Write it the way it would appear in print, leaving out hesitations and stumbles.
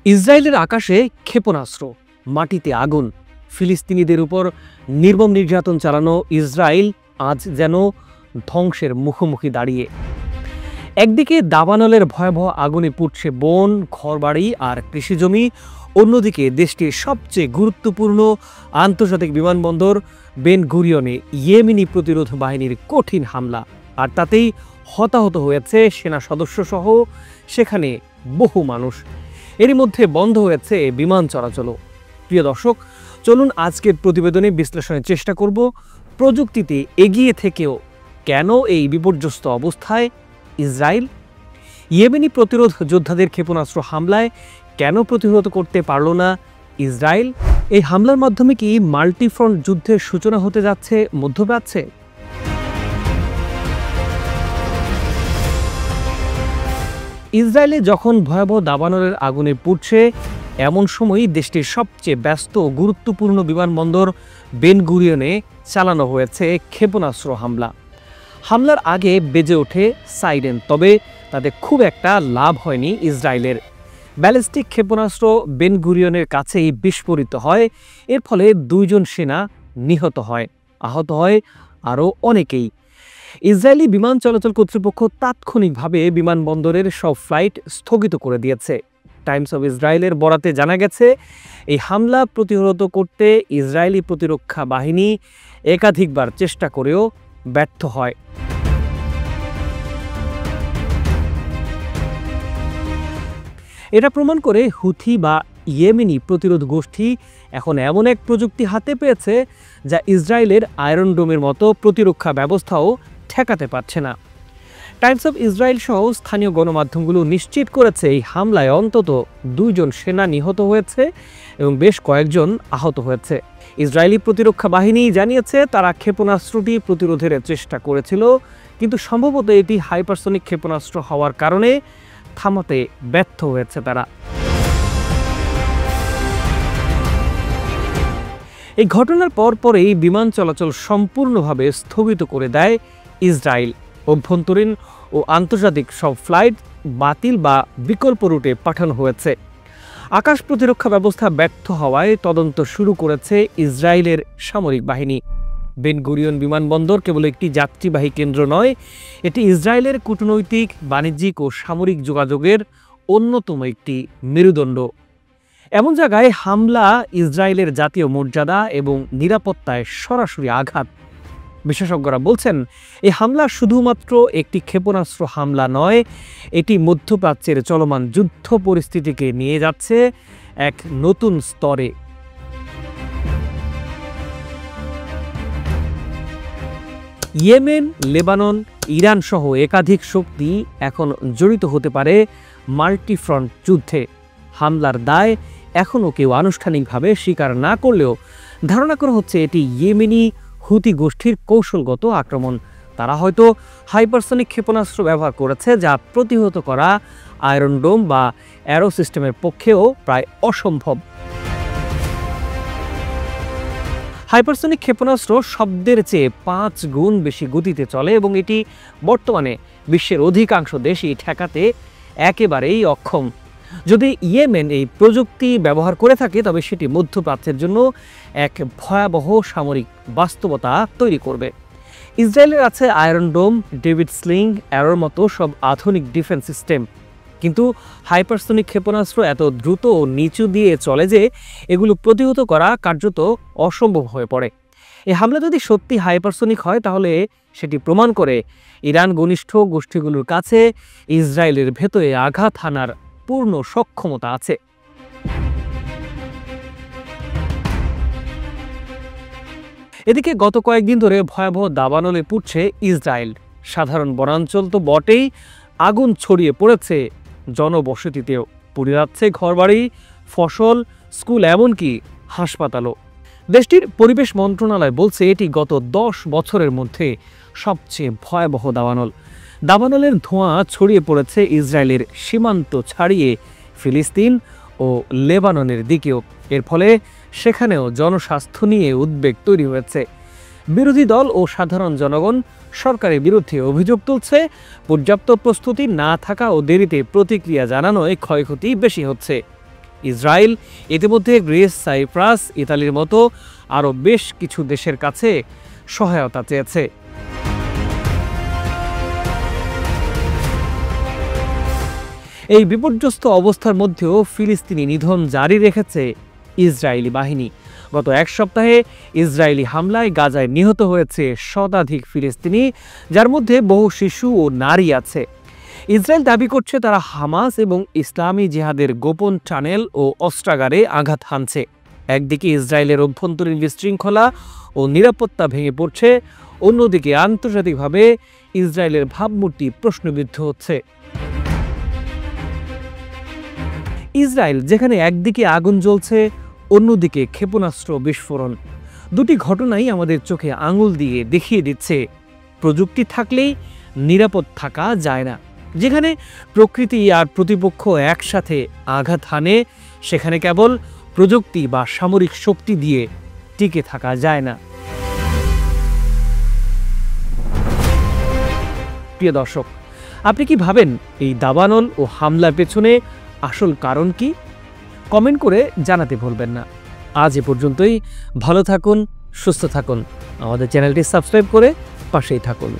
ইসরায়েলের আকাশে ক্ষেপণাস্ত্র, মাটিতে আগুন, ফিলিস্তিনিদের উপর নির্মম নির্যাতন চালানো ইসরায়েল আজ যেন ধ্বংসের মুখোমুখি দাঁড়িয়ে। একদিকে দাবানলের ভয়াবহ আগুনে পুড়ছে বন, ঘরবাড়ি আর কৃষিজমি, অন্যদিকে দেশটির সবচেয়ে গুরুত্বপূর্ণ আন্তর্জাতিক বিমানবন্দর বেন গুরিয়নে ইয়েমেনি প্রতিরোধ বাহিনীর কঠিন হামলা, আর তাতেই হতাহত হয়েছে সেনা সদস্যসহ সেখানে বহু মানুষ। এরই মধ্যে বন্ধ হয়েছে বিমান চলাচলও। প্রিয় দর্শক, চলুন আজকের প্রতিবেদনে বিশ্লেষণের চেষ্টা করব প্রযুক্তিতে এগিয়ে থেকেও কেন এই বিপর্যস্ত অবস্থায় ইসরায়েল। ইয়েমেনি প্রতিরোধ যোদ্ধাদের ক্ষেপণাস্ত্র হামলায় কেন প্রতিহত করতে পারল না ইসরায়েল? এই হামলার মাধ্যমে কি মাল্টিফ্রন্ট যুদ্ধের সূচনা হতে যাচ্ছে মধ্যপ্রাচ্যে? ইসরায়েলে যখন ভয়াবহ দাবানলের আগুনে পুড়ছে, এমন সময়ই দেশটির সবচেয়ে ব্যস্ত ও গুরুত্বপূর্ণ বিমানবন্দর বেন গুরিয়নে চালানো হয়েছে ক্ষেপণাস্ত্র হামলা। হামলার আগে বেজে ওঠে সাইরেন, তবে তাতে খুব একটা লাভ হয়নি ইসরায়েলের। ব্যালিস্টিক ক্ষেপণাস্ত্র বেন গুরিয়নের কাছেই বিস্ফোরিত হয়। এর ফলে 2 জন সেনা নিহত হয়, আহত হয় আরও অনেকেই। ইসরায়েলি বিমান চলাচল কর্তৃপক্ষ তাৎক্ষণিকভাবে বিমানবন্দরের সব ফ্লাইট স্থগিত করে দিয়েছে। টাইমস অব ইসরায়েলের বরাতে জানা গেছে, এই হামলা প্রতিহত করতে ইসরায়েলি প্রতিরক্ষা বাহিনী একাধিকবার চেষ্টা করেও ব্যর্থ হয়। এটা প্রমাণ করে হুথি বা ইয়েমেনি প্রতিরোধ গোষ্ঠী এখন এমন এক প্রযুক্তি হাতে পেয়েছে যা ইসরায়েলের আয়রন ডোমের মতো প্রতিরক্ষা ব্যবস্থাও ঠেকাতে পারছে না। টাইমস অব ইসরায়েল সহ স্থানীয় গণমাধ্যমগুলো নিশ্চিত করেছে এই হামলায় অন্তত 2 জন সেনা নিহত হয়েছে এবং বেশ কয়েকজন আহত হয়েছে। ইসরায়েলি প্রতিরক্ষা বাহিনী জানিয়েছে তারা ক্ষেপণাস্ত্রটি প্রতিরোধের চেষ্টা করেছিল, কিন্তু সম্ভবত এটি হাইপারসনিক ক্ষেপণাস্ত্র হওয়ার কারণে থামাতে ব্যর্থ হয়েছে তারা। এই ঘটনার পরপরই বিমান চলাচল সম্পূর্ণভাবে স্থগিত করে দেয় ইসরায়েল। অভ্যন্তরীণ ও আন্তর্জাতিক সব ফ্লাইট বাতিল বা বিকল্প রুটে পাঠানো হয়েছে। আকাশ প্রতিরক্ষা ব্যবস্থা ব্যর্থ হওয়ায় তদন্ত শুরু করেছে ইসরায়েলের সামরিক বাহিনী। বেন গুরিয়ন বিমানবন্দর কেবল একটি যাত্রীবাহী কেন্দ্র নয়, এটি ইসরায়েলের কূটনৈতিক, বাণিজ্যিক ও সামরিক যোগাযোগের অন্যতম একটি মেরুদণ্ড। এমন জায়গায় হামলা ইসরায়েলের জাতীয় মর্যাদা এবং নিরাপত্তায় সরাসরি আঘাত। বিশেষজ্ঞরা বলছেন, এই হামলা শুধুমাত্র একটি ক্ষেপণাস্ত্র হামলা নয়, এটি মধ্যপ্রাচ্যের চলমান যুদ্ধ পরিস্থিতিকে নিয়ে যাচ্ছে এক নতুন স্তরে। ইয়েমেন, লেবানন, ইরান সহ একাধিক শক্তি এখন জড়িত হতে পারে মাল্টিফ্রন্ট যুদ্ধে। হামলার দায় এখনও কেউ আনুষ্ঠানিকভাবে স্বীকার না করলেও ধারণা করা হচ্ছে এটি ইয়েমেনি হুতি গোষ্ঠীর কৌশলগত আক্রমণ। তারা হয়তো হাইপারসনিক ক্ষেপণাস্ত্র ব্যবহার করেছে, যা প্রতিহত করা আয়রন ডোম বা অ্যারো সিস্টেমের পক্ষেও প্রায় অসম্ভব। হাইপারসনিক ক্ষেপণাস্ত্র শব্দের চেয়ে 5 গুণ বেশি গতিতে চলে এবং এটি বর্তমানে বিশ্বের অধিকাংশ দেশই ঠেকাতে একেবারেই অক্ষম। যদি ইয়েমেন এই প্রযুক্তি ব্যবহার করে থাকে, তবে সেটি মধ্যপ্রাচ্যের জন্য এক ভয়াবহ সামরিক বাস্তবতা তৈরি করবে। ইসরায়েলের আছে আয়রন ডোম, ডেভিড স্লিং, অ্যারোর মতো সব আধুনিক ডিফেন্স সিস্টেম, কিন্তু হাইপারসনিক ক্ষেপণাস্ত্র এত দ্রুত ও নিচু দিয়ে চলে যে এগুলো প্রতিহত করা কার্যত অসম্ভব হয়ে পড়ে। এই হামলা যদি সত্যি হাইপারসনিক হয়, তাহলে সেটি প্রমাণ করে ইরান ঘনিষ্ঠ গোষ্ঠীগুলোর কাছে ইসরায়েলের ভেতরে আঘাত হানার পূর্ণ সক্ষমতা আছে। এদিকে গত কয়েকদিন ধরে ভয়াবহ দাবানলে পুড়ছে ইসরায়েল। সাধারণ বনাঞ্চল তো বটেই, আগুন ছড়িয়ে পড়েছে জনবসতিতেও। পুড়ে যাচ্ছে ঘরবাড়ি, ফসল, স্কুল, এমনকি হাসপাতালও। দেশটির পরিবেশ মন্ত্রণালয় বলছে এটি গত 10 বছরের মধ্যে সবচেয়ে ভয়াবহ দাবানল। দাবানলের ধোঁয়া ছড়িয়ে পড়েছে ইসরায়েলের সীমান্ত ছাড়িয়ে ফিলিস্তিন ও লেবাননের দিকেও। এর ফলে সেখানেও জনস্বাস্থ্য নিয়ে উদ্বেগ তৈরি হয়েছে। বিরোধী দল ও সাধারণ জনগণ সরকারের বিরুদ্ধে অভিযোগ তুলছে, পর্যাপ্ত প্রস্তুতি না থাকা ও দেরিতে প্রতিক্রিয়া জানানোয় ক্ষয়ক্ষতি বেশি হচ্ছে। ইসরায়েল ইতিমধ্যে গ্রিস, সাইপ্রাস, ইতালির মতো আরও বেশ কিছু দেশের কাছে সহায়তা চেয়েছে। এই বিপর্যস্ত অবস্থার মধ্যেও ফিলিস্তিনি নিধন জারি রেখেছে ইসরায়েলি বাহিনী। গত এক সপ্তাহে ইসরায়েলি হামলায় গাজায় নিহত হয়েছে শতাধিক ফিলিস্তিনি, যার মধ্যে বহু শিশু ও নারী আছে। ইসরায়েল দাবি করছে তারা হামাস এবং ইসলামী জিহাদের গোপন টানেল ও অস্ত্রাগারে আঘাত হানছে। একদিকে ইসরায়েলের অভ্যন্তরীণ বিশৃঙ্খলা ও নিরাপত্তা ভেঙে পড়ছে, অন্যদিকে আন্তর্জাতিকভাবে ইসরায়েলের ভাবমূর্তি প্রশ্নবিদ্ধ হচ্ছে। ইসরায়েল যেখানে একদিকে আগুন জ্বলছে, অন্যদিকে ক্ষেপণাস্ত্র বিস্ফোরণ, দুটি ঘটনাই আমাদের চোখে আঙুল দিয়ে দেখিয়ে দিচ্ছে প্রযুক্তি থাকলেই নিরাপদ থাকা যায় না। যেখানে প্রকৃতি আর প্রতিপক্ষ একসাথে আঘাত হানে, সেখানে কেবল প্রযুক্তি বা সামরিক শক্তি দিয়ে টিকে থাকা যায় না। প্রিয় দর্শক, আপনি কি ভাবেন এই দাবানল ও হামলার পেছনে আসল কারণ কি? কমেন্ট করে জানাতে ভুলবেন না। আজ এ পর্যন্তই। ভালো থাকুন, সুস্থ থাকুন। আমাদের চ্যানেলটি সাবস্ক্রাইব করে পাশেই থাকুন।